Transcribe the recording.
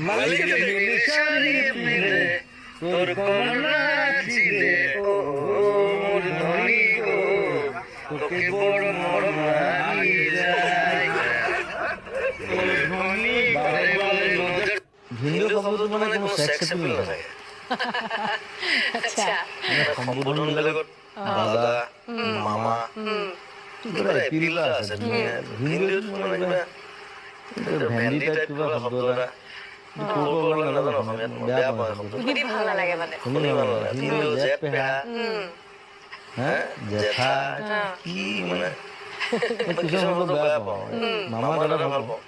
মালিকের নিশানি মিলে তোর কন্যা ছিলে ও মোর ধনী গো তোকে বড় মরম আমি যাই তোর ধনী বারে বারে নজর হিন্দু শব্দ মানে কোনো সেক্স এপিল নহয় আচ্ছা সম্বোধন বেলেগত দাদা মামা কিবা এপিল আছে হিন্দু মানে কিবা ভেন্দি টাইপ কিবা শব্দ এটা নাজানো অসমীয়াত বেয়া পাওঁ শব্দ শুনি ভাল নালাগে মানে শুনি ভাল নালাগে হিন্দু জেঠ পেহা হা জেঠা কি মানে কিছুমান শব্দ বেয়া পাওঁ মামা দাদা ভাল পাওঁ